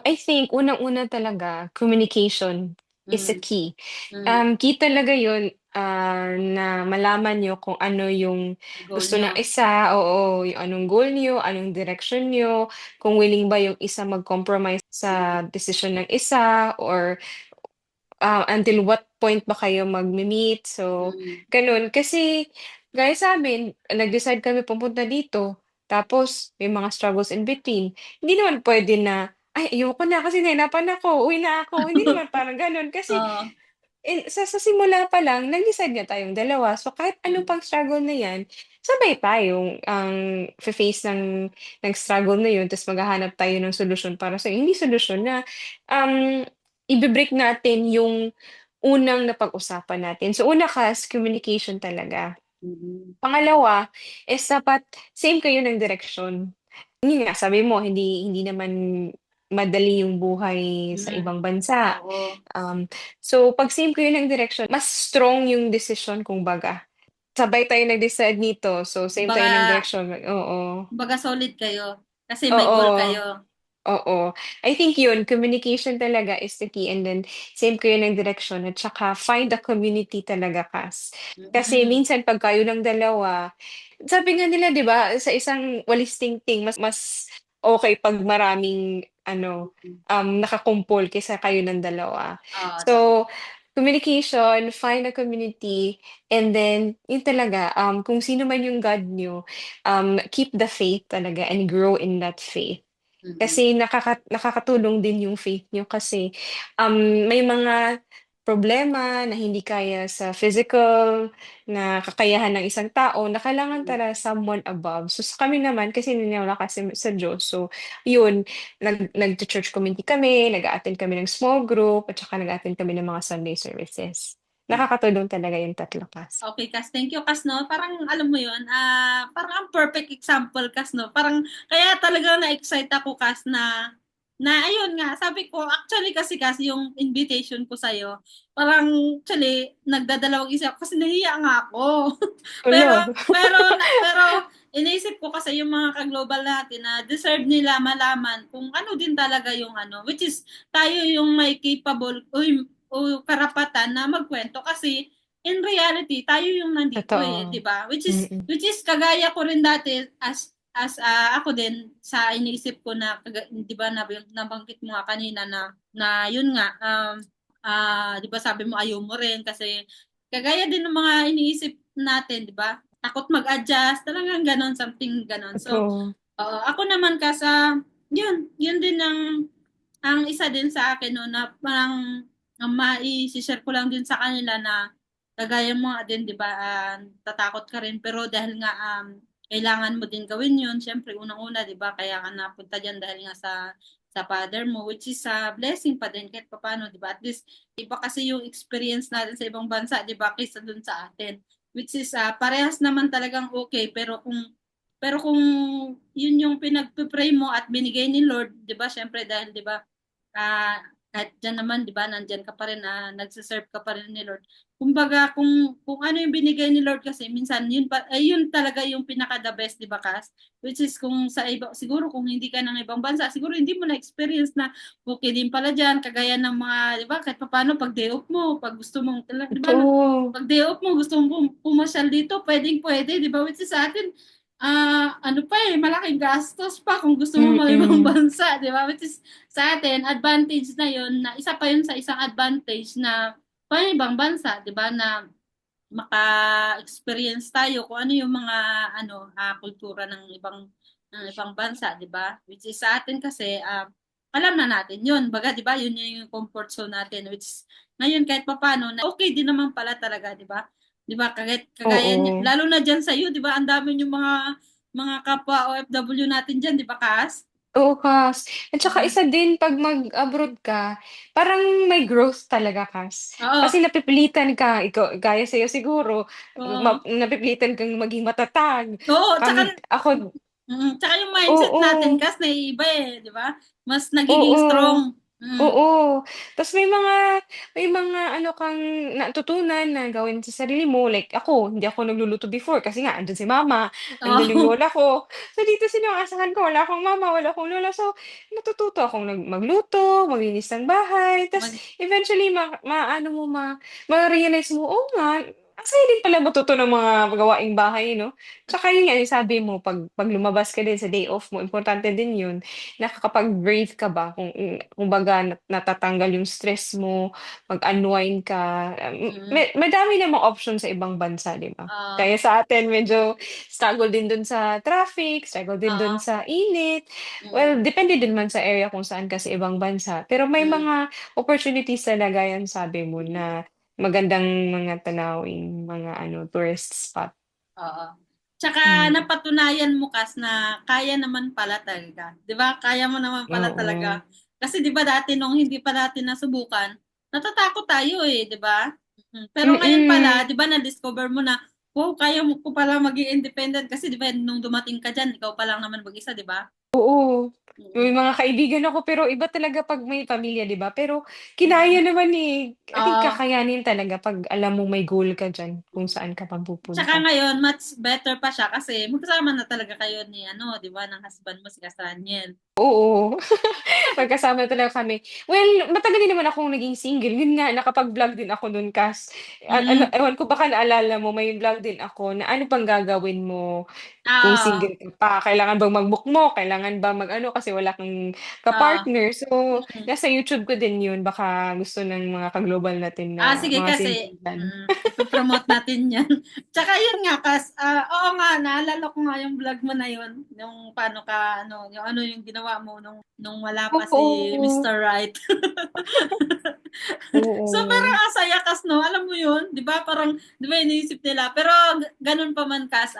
I think unang-una talaga communication is a Mm, key. mm, Key talaga yun, na malaman niyo kung ano yung goal gusto nyo. ng isa, oo, yung anong goal niyo, anong direction niyo, kung willing ba yung isa mag-compromise sa desisyon ng isa or until what point ba kayo magme-meet. So, Mm. gano'n. Kasi gaya sa'min, nag-decide kami pumunta dito, tapos may mga struggles in between. Hindi naman puwede na, "Ay ayoko na kasi nahirapan ako, uwi na ako." Hindi naman parang gano'n. Kasi Oo. sa simula pa lang nag-decide na tayong dalawa. So, kahit ano Mm. pang struggle na 'yan, sabay tayong face ng struggle na 'yun ta's maghahanap tayo ng solusyon para sa hindi solusyon na, ibe-break natin yung unang napag-usapan natin. So, una communication talaga. Mm. Pangalawa is dapat same kayo ng direksyon. Yun nga, sabi mo hindi naman madali yung buhay sa Mm. ibang bansa. Oo. So 'pag same kayo ng direksyon, mas strong yung desisyon kumbaga. Sabay tayo nag-decide nito, so same tayo Kumbaga ng direksyon, oo. kumbaga solid kayo kasi may goal Oo. kayo. Oo, I think yun communication talaga is the key and then same kayo ng direksyon at saka find a community talaga Kasi Mm. minsan 'pag kayo ng dalawa, sabi nga nila 'di ba sa isang walis tingting mas okey 'pag maraming ano, Mm. nakakumpol kaysa kayo ng dalawa. Oo, tama. So, communication, find a community, and then yun talaga, kung sino man yung God niyo, keep the faith talaga and grow in that faith. Mm. Kasi nakakatulong din yung faith niyo kasi, may mga problema na hindi kaya sa physical na kakayahan ng isang tao na kailangan Mm. talaga someone above. So, sa kami naman kasi naniniwala kasi sa Diyos, so yun nagcho-church community kami, nag-a-attend kami ng small group at saka nag-a-attend kami ng mga Sunday services. Nakakatulong talaga yung tatlo, Okay, Kas. Thank you, Kas, 'no. Parang alam mo 'yun, parang ang perfect example, Kas, 'no. Parang kaya talaga na-excite ako, Kas, na ayun nga, sabi ko actually kasi, Kas, yung invitation ko sa'yo, parang actually nagdadalawang isip ako kasi nahiya nga ako. Pero Hala. pero iniisip ko kasi yung mga ka-global natin na deserve nila malaman kung ano din talaga yung ano, which is tayo yung may capable o karapatan na magkuwento kasi in reality, tayo yung nandito eh, Totoo, 'di ba? mm. Which is kagaya ko rin dati ako din sa iniisip ko na 'di ba nabanggit mo nga kanina na yun nga 'di ba sabi mo ayaw mo rin kasi kagaya din ng mga iniisip natin, 'di ba? Takot mag-adjust, talagang ganon, something ganon. So, Totoo, ako naman yun din ang isa din sa akin no na parang ang mai-share ko lang din sa kanila na kagaya mo nga din, 'di ba, tatakot ka rin pero dahil nga kailangan mo din gawin 'yun, syempre unang-una, 'di ba, kaya ka napunta diyan dahil nga sa father mo which is a blessing pa din kahit papaano, 'di ba? At least iba kasi yung experience natin sa ibang bansa, 'di ba, kaysa dun sa atin. Which is parehas naman talagang okay pero kung yun yung pinagpe-pray mo at binigay ni Lord, 'di ba? Syempre dahil 'di ba kahit diyan naman 'di ba nandiyan ka pa rin nagse-serve ka pa rin ni Lord. Kumbaga kung ano yung binigay ni Lord kasi minsan yun talaga yung pinaka the best 'di ba Kas? Which is kung sa iba siguro kung hindi ka ng ibang bansa siguro hindi mo na experience na okay din pala diyan kagaya ng mga 'di ba kahit papaano pag day off mo pag gusto mong 'di ba totoo, pag day off mo gusto mong pumasyal dito pwedeng-pwede 'di ba which is sa atin ano pa eh malaking gastos pa kung gusto mo mag-ibang mm. bansa 'di ba which is sa atin advantage na yon na isa pa yun sa isang advantage na pang-ibang bansa 'di ba na maka-experience tayo kung ano yung mga kultura ng ibang bansa 'di ba which is sa atin kasi alam na natin yun baga 'di ba yun yung comfort zone natin which is ngayon kahit papaano na okay din naman pala talaga 'di ba kagaya Oo. lalo na diyan sa iyo 'di ba ang dami yung mga kapwa OFW natin diyan 'di ba Kas? Oo, at saka Mm. isa din 'pag mag-abroad ka, parang may growth talaga Oo. kasi napipilitan ka, ikaw gaya sa'yo siguro Oo. napipilitan kang maging matatag. Oo, tsaka Ako tsaka yung mindset natin oo, Kas naiiba eh, 'di ba? Mas nagiging oo. strong. Oo, ta's may mga ano kang natutunan na gawin sa sarili mo, like ako, hindi ako nagluluto before kasi nga andiyan si mama, andiyan yung Oo. lola ko. So dito sino ang asahan ko, wala akong mama, wala akong lola, so natututo akong magluto, maglinis ng bahay, ta's Mag eventually maano mo ma-realize mo, oo nga, Masaya din pala matuto ng mga gawaing bahay 'no? Tsaka yun nga, yung sabi mo 'pag lumabas ka din sa day off mo importante din yun, nakakapag-breathe ka ba kumbaga natatanggal yung stress mo, mag-unwind ka, Mm. madami namang option sa ibang bansa 'di ba? Oo, Kaya sa atin medyo struggle din dun sa traffic, struggle din dun oo, sa init. Well, mm, depende din man sa area kung saan ka sa ibang bansa, pero may mm, mga opportunities talaga yan sabi mo mm, na magandang mga tanawing mga tourist spot. oo. Tsaka Hmm, napatunayan mo Kas na kaya naman pala talaga, 'di ba? Kaya mo naman pala oo. talaga. Kasi 'di ba dati nung hindi pa natin nasubukan, natatakot tayo, 'di ba? Pero ngayon pala, Mm, 'di ba na-discover mo na, wow, kaya mo ko pala maging independent kasi 'di ba nung dumating ka diyan, ikaw pa lang naman mag-isa, 'di ba? oo. May Mm. mga kaibigan ako pero iba talaga 'pag may pamilya 'di ba? Pero kinaya Mm. naman, eh. I think Oo. kakayanin talaga 'pag alam mong may goal ka diyan kung saan ka man Tsaka pupunta. ngayon much better pa siya kasi magkasama na talaga kayo ni ano, 'di ba, ng husband mo si Cassaniel. Oo. Magkasama talaga kami. Well, matagal din naman akong naging single, yun nga nakapag-vlog din ako nun Kas. Ano, Mm. ewan ko baka naalala mo may vlog din ako na ano bang gagawin mo kung Oo. single ka pa, kailangan bang magmukmok, kailangan ba mag-ano kasi wala kang Oo. ka-partner. So, Mm. nasa YouTube ko din yun baka gusto ng mga ka-global natin na Sige mga kasi single diyan. ipo-promote natin 'yan. Tsaka yun nga oo nga naalala ko nga yung vlog mo na yun, yung paano ka ano, yung ano yung ginawa mo nung wala pa si Oo, Mr. Right. Sobrang oo. ang saya Kas 'no, alam mo yun, 'di ba parang 'di ba iniisip nila pero ganun pa man Kas,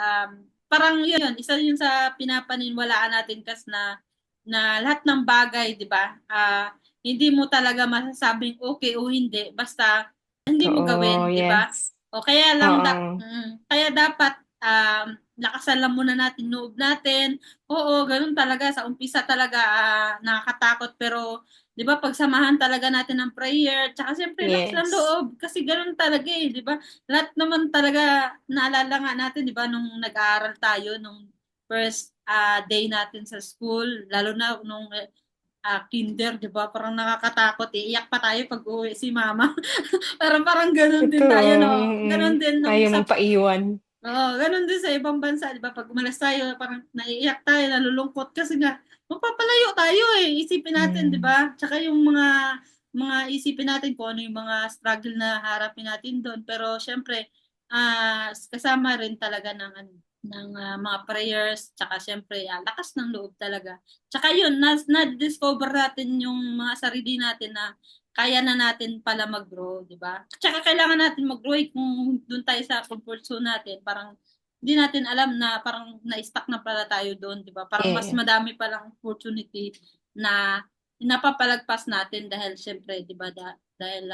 parang yun, isa yun sa pinapaniwalaan natin Kas na lahat ng bagay 'di ba, hindi mo talaga masasabing okay o hindi basta hindi mo Oo, gawin 'di ba? yes. O kaya lang Oo. kaya dapat, lakasan lang muna natin loob natin. Oo, ganun talaga sa umpisa talaga, nakakatakot pero 'di ba pagsamahan talaga natin ng prayer tsaka siyempre lakas ng Yes. loob kasi gano'n talaga, 'di ba? Lahat naman talaga naalala nga natin 'di ba nung nag-aaral tayo nung first, day natin sa school lalo na nung, kinder 'di ba parang nakakatakot, iiyak pa tayo pag-uwi si mama. Parang parang gano'n din Totoo, tayo 'no? Gano'n din nung ayaw sa mong paiwan. Oo, gano'n din sa ibang bansa 'di ba 'pag umalis tayo parang naiiyak tayo, nalulungkot kasi nga magpapalayo tayo, isipin natin 'di Hmm, ba? Tsaka yung mga isipin natin kung ano yung mga struggle na haharapin natin do'n. Pero siyempre, kasama rin talaga ng mga prayers tsaka siyempre, lakas ng loob talaga. Tsaka yun na-discover natin yung mga sarili natin na kaya na natin pala mag-grow, 'di ba? Tsaka kailangan natin mag-grow, kung do'n tayo sa comfort zone natin, parang hindi natin alam na parang na-stuck na pala tayo do'n, 'di ba? Parang mas yes, madami palang opportunity na napapalagpas natin dahil siyempre, 'di ba, dahil,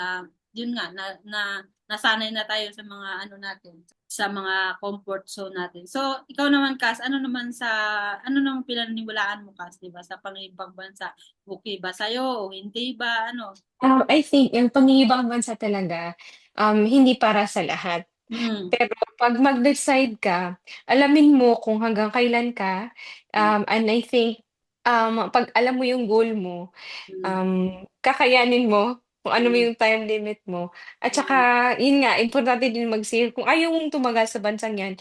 yun nga nasanay na tayo sa mga ano natin, sa mga comfort zone natin. So, ikaw naman ano naman pinaniniwalaan mo Kas, 'di ba, sa pang-ibang bansa? Okay ba sa'yo o hindi ba ano? I think yung pangingibang bansa talaga, hindi para sa lahat. Hmm. Pero 'pag mag-decide ka, alamin mo kung hanggang kailan ka, Hmm. and I think, 'pag alam mo yung goal mo, Hmm. kakayanin mo kung ano mo Mm. yung time limit mo at Mm. saka yun nga importante din mag-save kung ayaw mong tumagal sa bansang 'yan.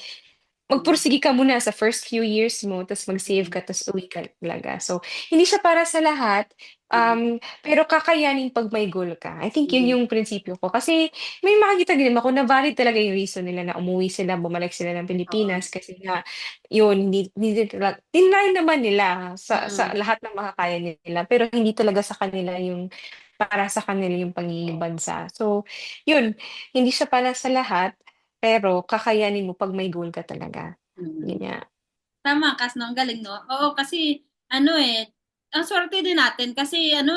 Mm. Magpursige ka muna sa first few years mo ta's mag-save Mm. ka ta's uwi ka talaga. So, hindi siya para sa lahat, Mm. pero kakayanin 'pag may goal ka. I think yun Mm. yung prinsipyo ko kasi may makikita din naman ako na valid talaga yung reason nila na umuwi sila, bumalik sila ng Oo. Pilipinas kasi nga yun hindi tinry naman nila sa Mm. lahat ng makakaya nila pero hindi talaga sa kanila yung para sa kanila yung pagiging bansa. So, yun, hindi siya para sa lahat, pero kakayanin mo 'pag may goal ka talaga, Mm. yun nga. Tama Kas 'no, ang galing 'no? Oo, kasi ano, ang swerte din natin kasi ano,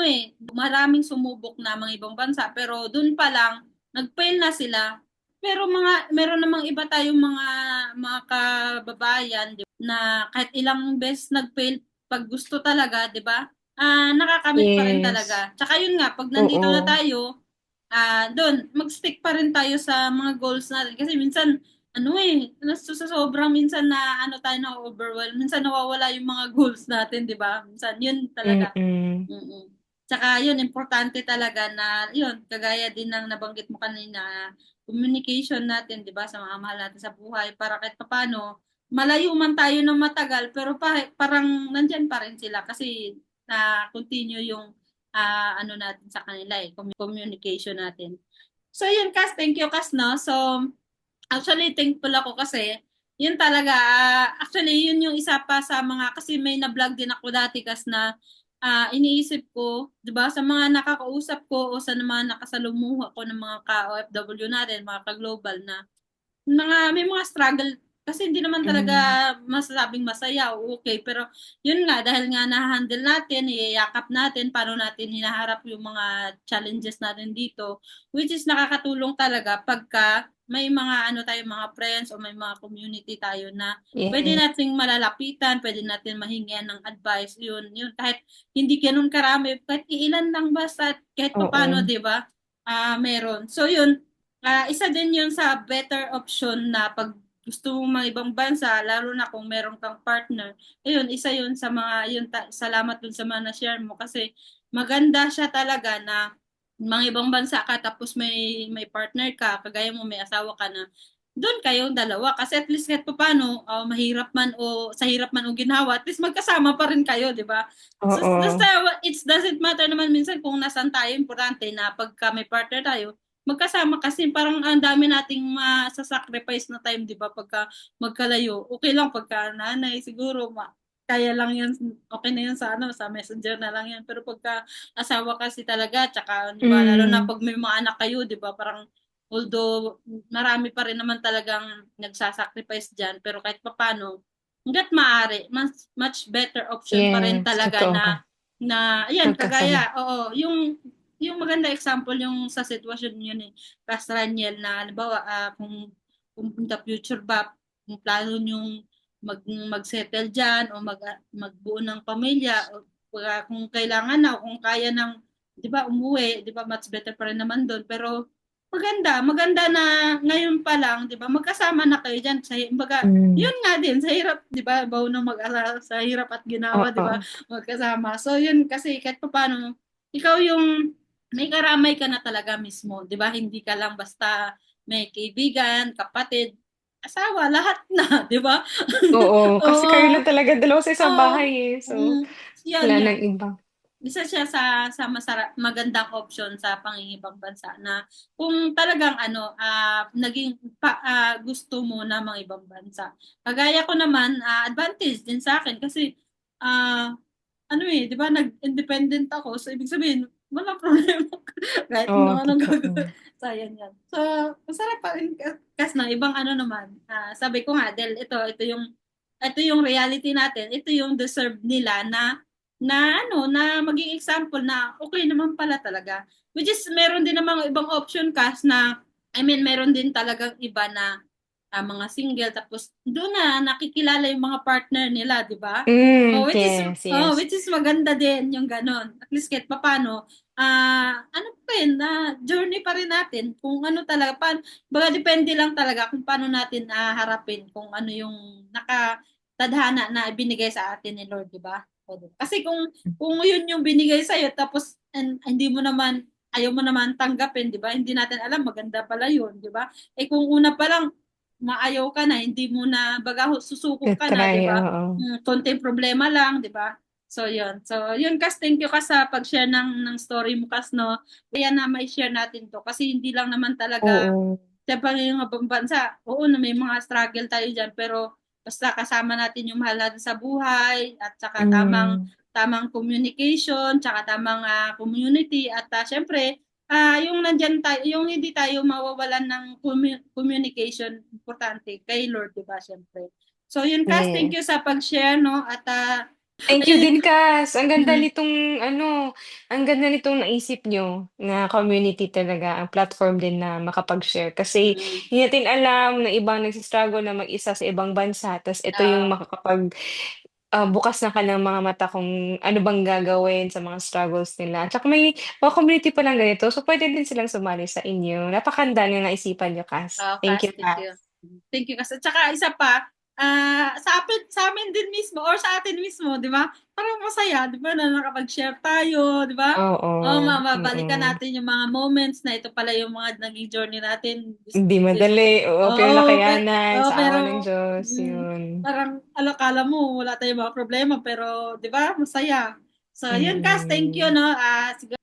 maraming sumubok na mga ibang bansa pero dun pa lang nag-fail na sila. Pero meron namang iba tayong mga kababayan na kahit ilang beses nag-fail 'pag gusto talaga 'di ba, nakakamit pa rin Yes, talaga. Tsaka yun nga 'pag nandito na oo, tayo, dun mag-stick pa rin tayo sa mga goals natin kasi minsan ano, sa sobrang minsan na ano tayo na-o-overwhelm, minsan nawawala yung mga goals natin 'di ba? Minsan yun talaga. mm. Mm. Tsaka yun, importante talaga na yun, kagaya din ng nabanggit mo kanina, communication natin, 'di ba, sa mga mahal natin sa buhay para kahit papaano malayo man tayo ng matagal pero parang nandiyan pa rin sila kasi na continue yung ano natin sa kanila communication natin. So yun, Kas, thank you, Kas, no? So actually, thankful ako kasi yun talaga, actually, yun yung isa pa sa mga, kasi may na-vlog din ako dati kas na iniisip ko, di ba, sa mga nakakausap ko o sa mga nakasalumuha ko ng mga ka-OFW natin, mga ka-global na may mga struggle kasi hindi naman talaga Hmm, masasabing masaya o okay pero yun nga dahil nga na-handle natin, iyayakap natin paano natin hinaharap yung mga challenges natin dito which is nakakatulong talaga pagka may mga ano tayo mga friends o may mga community tayo na pwede yes, nating malalapitan, pwede natin mahingian ng advice, yun kahit hindi ganun karami, kahit iilan lang basta kahit papaano, oo. 'di ba? Meron. So yun, isa din yun sa better option na pag gusto mong mga ibang bansa, lalo na kung meron kang partner. Ayun, isa yun sa mga, yun, salamat dun sa mga na-share mo kasi maganda siya talaga na mga ibang bansa ka tapos may partner ka, kagaya mo may asawa ka na doon kayong dalawa kasi at least kahit paano mahirap man o sa hirap man o ginhawa at least magkasama pa rin kayo, di ba? So, basta Oo, it doesn't matter naman minsan kung nasan tayo, importante na pagka may partner tayo, magkasama kasi parang ang dami nating masasacrifice na time, di ba? Pagka magkalayo, okay lang pagka nanay, siguro kaya lang yan, okay na yan sa sa messenger na lang yan. Pero pagka asawa kasi talaga, tsaka, di ba, lalo na hmm, pag may mga anak kayo, di ba, parang, although, marami pa rin naman talagang nagsasacrifice dyan, pero kahit papano, hanggat maaari, much better option pa rin yes, talaga totoo ka, ayan, magkasama. kagaya, oo, yung maganda example yung sa sitwasyon yun Ras Raniel na halimbawa kung in the future ba kung plano yung mag-settle diyan o magbuo ng pamilya o kung kailangan na o kung kaya ng 'di ba umuwi 'di ba much better pa rin naman doon pero maganda na ngayon pa lang 'di ba magkasama na kayo diyan sa kumbaga Hmm, yun nga din sa hirap 'di ba bawo ng mag-asa sa hirap at ginawa 'di ba oo, magkasama so yun kasi kahit paano ikaw yung may karamay ka na talaga mismo, 'di ba? Hindi ka lang basta may kaibigan, kapatid, asawa, lahat na, 'di ba? oo, kasi kayo Oo, lang talaga dalawa sa isang oo, bahay, eh, so yan, wala yan. ng iba. Isa siya sa magandang option sa pangingibang bansa na kung talagang gusto mo na mga ibang bansa. Kagaya ko naman, advantage din sa akin kasi ah, 'di ba, nag-independent ako. So, ibig sabihin, walang problema kahit Oo, anong gagawin. totoo. So, ayan yan. So, masarap pa rin kasi na ibang naman. Sabi ko nga, dahil ito yung reality natin. Ito yung deserve nila na maging example na okay naman pala talaga. Which is, meron din namang ibang option kas na, I mean, meron din talagang iba na mga single tapos doon na nakikilala yung mga partner nila, 'di ba? Hmm, yes, yes. Which is maganda din yung ganon. At least kahit papaano, ano pa rin, journey pa rin natin kung ano talaga, baga depende lang talaga kung paano natin harapin kung ano yung nakatadhana na ibinigay sa atin ni Lord, di ba? Kasi kung yun yung binigay sa iyo tapos hindi mo naman ayaw mo naman tanggapin, di ba? Hindi natin alam maganda pala yun, di ba? Kung una pa lang maayaw ka na, hindi mo na baga susuko ka na, 'di Ta-try, ba? oo. Konting problema lang, 'di ba? So, 'yun. So, 'yun Kas, thank you Kas sa pag-share ng story mo Kas, no. Kaya na mai-share natin 'to kasi hindi lang naman talaga Oo, siyempre yung ibang bansa. Oo, na may mga struggle tayo diyan pero basta kasama natin yung mahal natin sa buhay at saka tamang hmm, tamang communication, tsaka tamang community at syempre yung nandiyan tayo, yung hindi tayo mawawalan ng communication, importante kay Lord, 'di ba, syempre. So, yun, Cass, thank you yes. sa pag-share, no? At Thank you ayun, din, Cass. mm, Ang ganda nitong naisip niyo na community talaga, ang platform din na makapag-share. Kasi mm, hindi natin alam na ibang nagsi-struggle na mag-isa sa ibang bansa, ta's ito yung oo, bukas ng kanilang mga mata kung ano bang gagawin sa mga struggles nila. Tsaka may mga community palang ganito, so puwede din silang sumali sa inyo. Napakaganda ng naisipan niyo, Cass. oo, Thank Cass, you, thank you. Cass. Thank you, Cass. At saka isa pa, sa amin din mismo or sa atin mismo, 'di ba? Parang masaya, 'di ba, na nakapag-share tayo, 'di ba? Oo, Oh, mababalikan mm. natin yung mga moments na ito pala yung mga naging journey natin. Hindi madali, oo, pero Oo, nakayanan oo, sa awa pero ng Diyos, mm, yun. parang akala mo wala tayong mga problema pero 'di ba masaya. So, yun Cas, thank you Mm. no.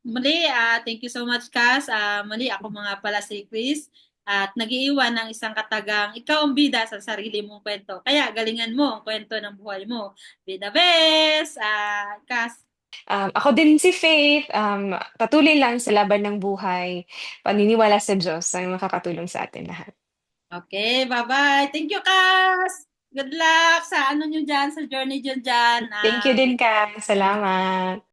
Muli, thank you so much Cas. Muli ako mga pala si Chris at nag-iiwan ng isang katagang ikaw ang bida sa sarili mong kwento. Kaya galingan mo ang kwento ng buhay mo. Be the best, Cas. Ako din si Faith, patuloy lang sa laban ng buhay, paniniwala sa Diyos ang makakatulong sa atin lahat. Okay, bye-bye. Thank you, Cas. Good luck sa ano nyo dyan, sa journey nyo dyan. Thank you din, Kay. Salamat.